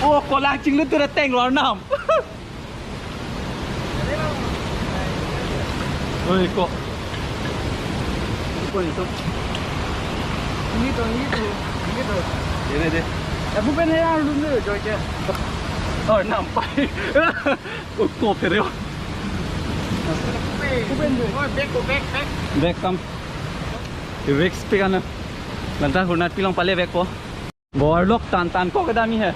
Ô, có lang chính lúc tôi đã tên nó nằm. Ôi, cô. Cô này không? Ini tuh. Đây này đây. Ya bukan ya lu nih coy. Nằm bay. Ôi, cô phải rồi. Bukan tuh. Oh, back. Back come. The back speak ano. Lantas Hurnathpi lang pala back ko. Borlock tan ko kadami hai.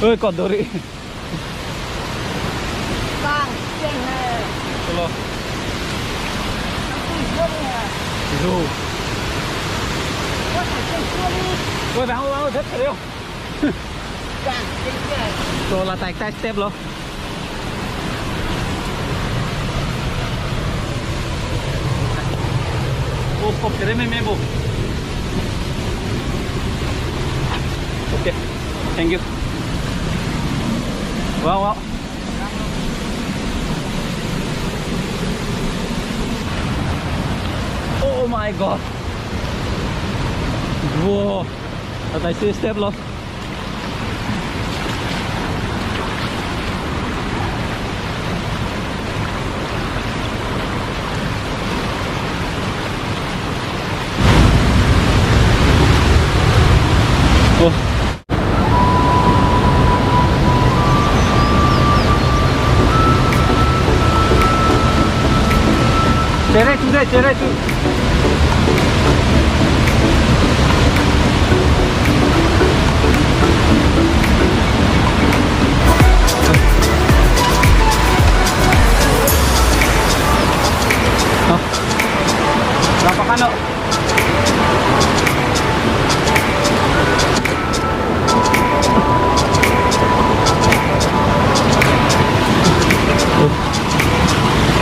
Ôi còn đồ rị. Bang, trên này. Hello. Dù. Ôi vào rất là yêu. Rồi là tay step luôn. Ô cột cái đấy mê bộ. Ok. Thank you. Wow. Oh my god. Wow. Tại sao step luôn. Oh. Cerai tu. Berapa kano?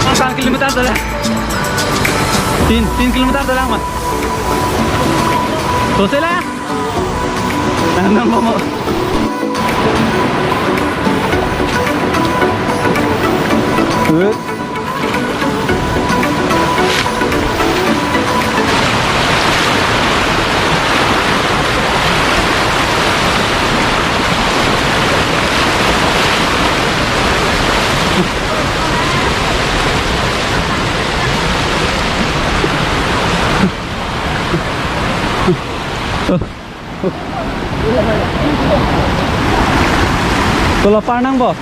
Berapa kilometer dah? 3 kilometer dah lama. Selesai lah. Tanam mau. Kalau panang bo,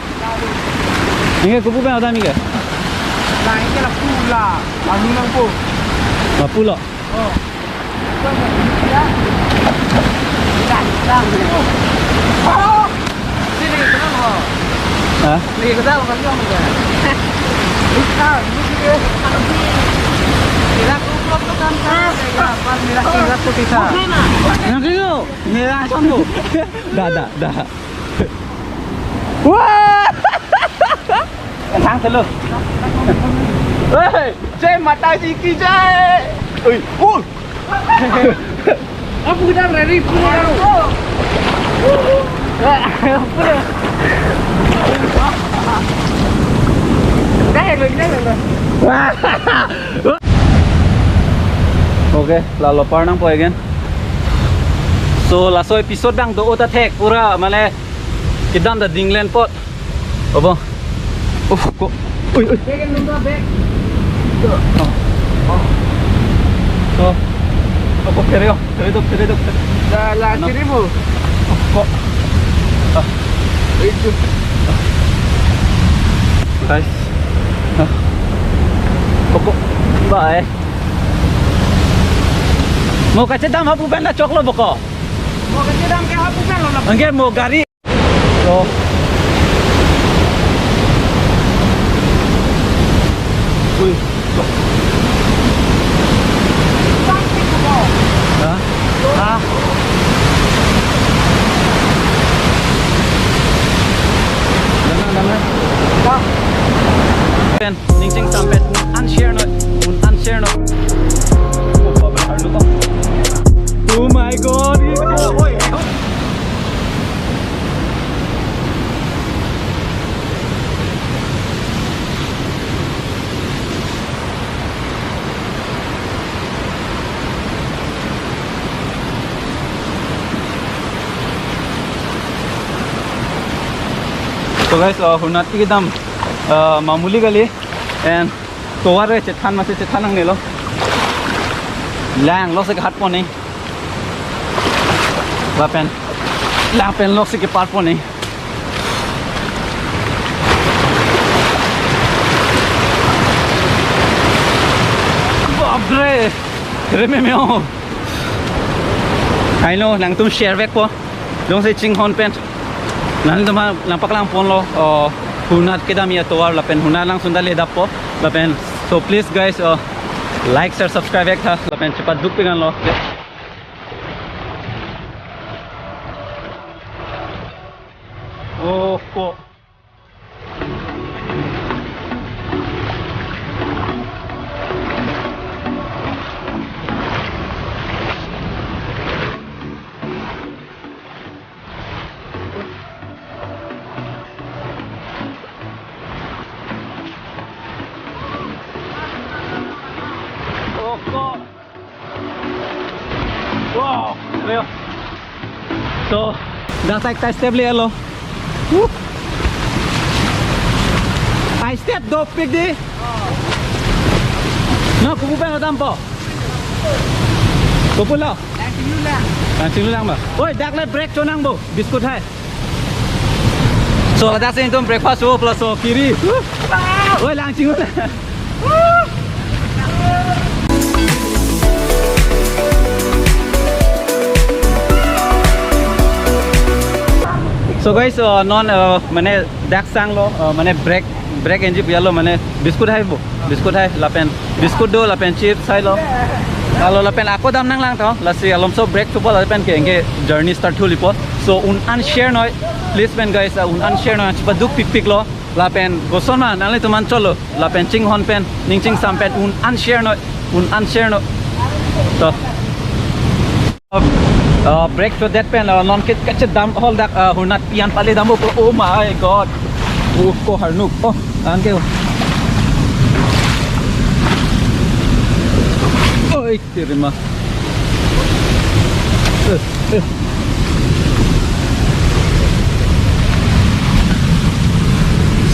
ini kupu kan ada ni ke? Nah, ini lah pula. Anu nang po. Pula. Oh. Ya. Kan. Oh. Sini ke dalam. Hah? Sini ke dalam kan yang ni. Bukan, ini anu ni. Kira kuplot tu kan ya, pas merah tu kita. Yang itu merah sambu. Dah. Wah! Thang thật luôn. Ê, xem mặt tay gì kia chơi. Ui. Aku dah ready punya tu. Dah rồi. Ok, là lopar nang po again. So la so episode bang do ota thek pura mane kidam da dinglen pot. Obo. Kok. Ui. Back number back. So. Apa kereo? Kereo. Dah lah kirimu. Kok. Itu. Guys. Kok. Bye. Mau kacedam hapu benda coklo boko. Mau kacedam ke hapu kan lo. Angge mau gari. So. Ui. Hah? Jangan. Dah. Pen, ning sampai unshare no. Oh my god. Oi. So guys, Hurnathpi ki dam mamuli gali and towar re chethan mase chethan ang nelo lang lo se hat pone lapen lo se ke par pone babre reme meo I know lang tum share vek po dong se ching hon pen nan tuma lang paklang pon lo Hunat kita mi towar lapen hunat lang sundali dap po lapen so please guys like share subscribe ek tha lapen cepat duk pengan lo oh po wow, real. So, that's like that step le lo. I step do pick di. No, kubu pa adam po. Kubu lo. Langsung lang ba? Oi, dak le break cho nang bo. Biscuit hai. So, that's into breakfast ho plus so kiri. Oi, langsung lang. So guys, non mane dak sang lo mane break engine pialo mane biscuit hai bo biscuit hai lapen biscuit do lapen chips hai lo kalau lapen ako dam nang lang tho lasi alom so break to bol lapen ke enge journey start thuli po so un unshare noi please pen guys un unshare noi chipa duk pik lo lapen goson ma nale tuman cholo lapen ching hon pen ning ching sam pen un unshare no so break to that pen non kit catch dam hold that Hurnathpi an pale dam oh my god ko harnuk oh an ke oi terima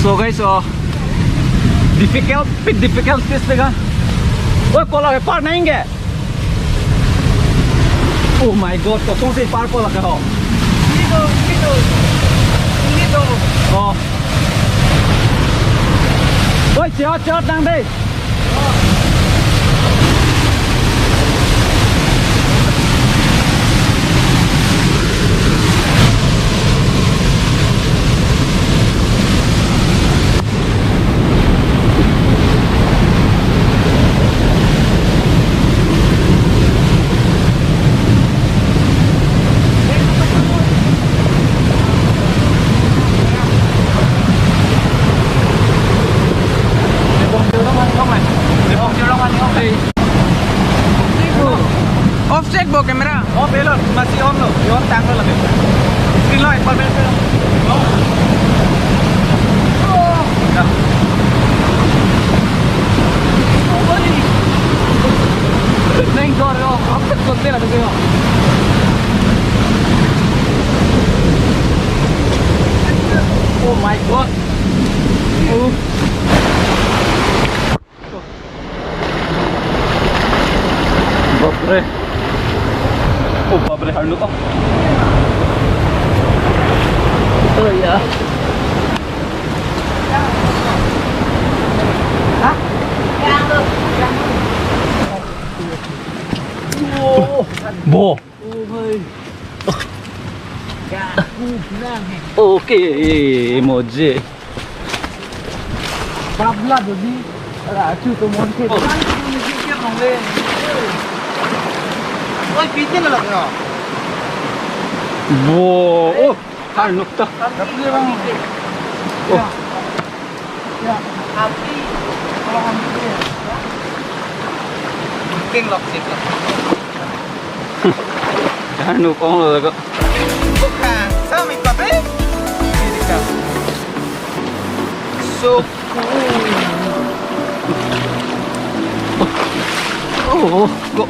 so guys difficult this pega oi kola ke par nahi ge oh my god kosong se par po laka ho Nito oh oi chot nang đây Offset bo camera. oh belon masih on lo yon tang lo lagi screen lo ekbar bel oh dah नहीं कर रहे हो अब तक सोचते रहते हो oh my god oh babre oh babre harnuk oh ya hah oh bo oke emoji Babla jadi acu to mon ke kan ni ke nong le oi pite la lagna bo oh harnuk ta tapi bang oh ya api kalau ambil king lock sip lah harnuk ong lo ko bukan sama kape ini kan so cool oh go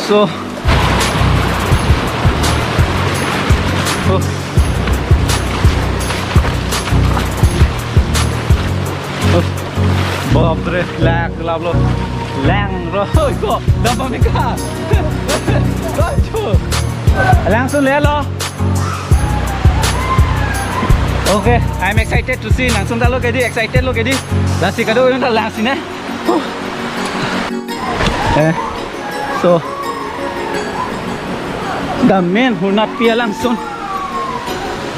so oh Pobre, lag lo. Lang rồi kok. Dapat mereka. Kacau. Langsung lihat lo. Okay, I'm excited to see. Langsung dah lo kedi, excited lo kedi. Lasi kado yung dah langsung eh. So the main Hurnathpi langsung.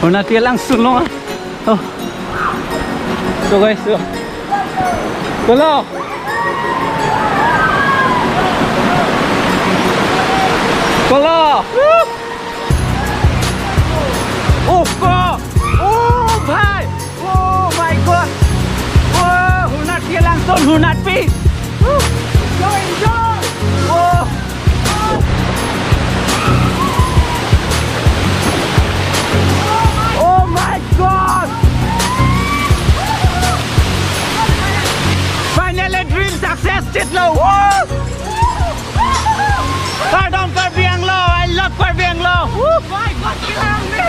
Hurnathpi langsung lo. Oh. So guys, so. Kalau oh kok oh bhai oh my god oh Hurnathpi langsung Hurnathpi enjoy oh oh my god finally dream success chit lo Pardon Parvi Anglo, I love Parvi Anglo. My God, bilang ni.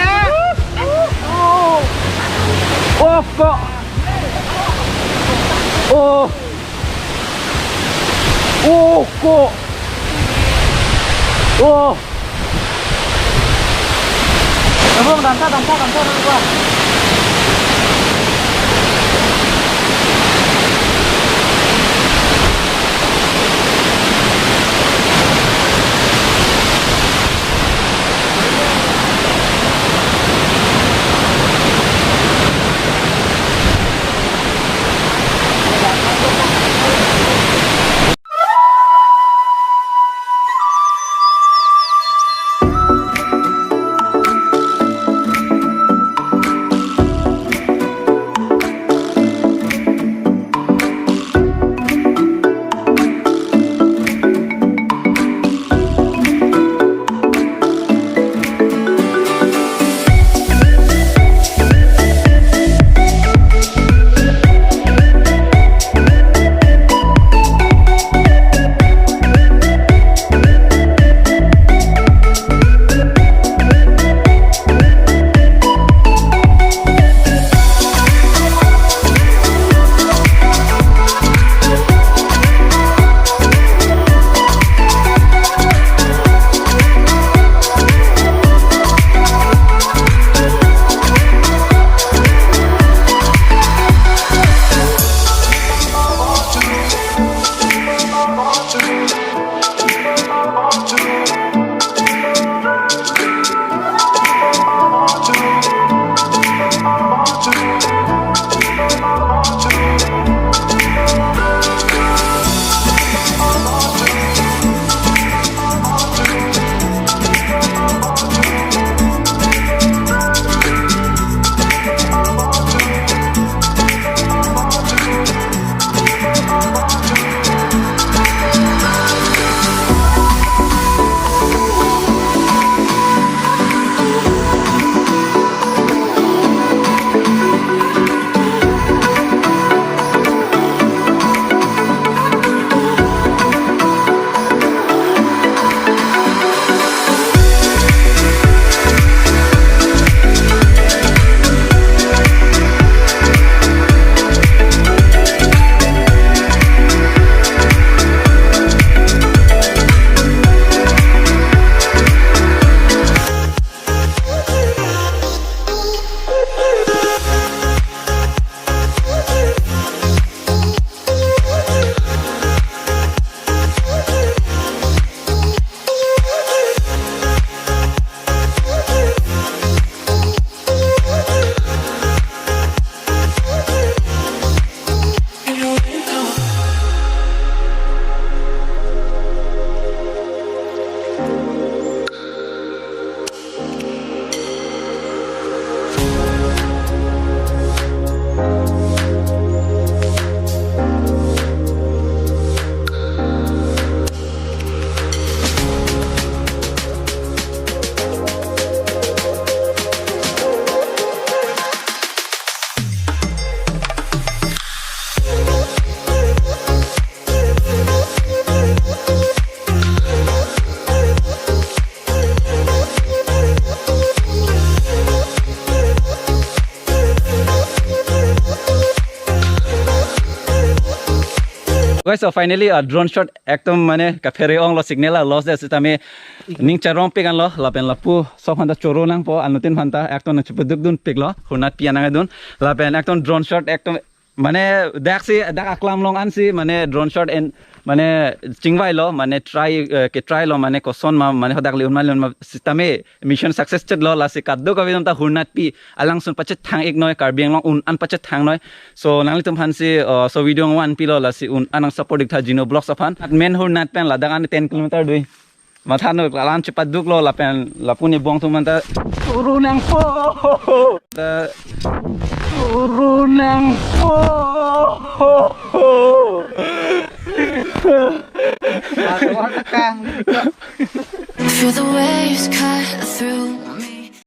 Oh, kok. Oh. Oh, kok. Oh. Abang, dansa. Okay, so finally a drone shot ekdom mane ka fere ong lo signal la loss des tame ning charong pigan lo lapen lapu so phanta choro nang po anutin phanta ekton na chupuduk dun piglo Hurnathpi anang dun lapen ekton drone shot ekdom mane daksi dak aklam long ansi mane drone shot en mane chingwai lo mane try lo mane koson ma mane hodak li unmal ma systeme mission success chet lo la se kaddo ka vidam ta Hurnathpi alang sun pachet thang ek noi karbiang long un an pachet thang noi so nangli tum han si so video one pilo la si un anang support dik tha jino blocks afan main Hurnathpi la dangan 10 km dui mathan no alan chepat duk lo la pen la puni bong tu man ta Urunang po. Urunang po. Feel the waves cut through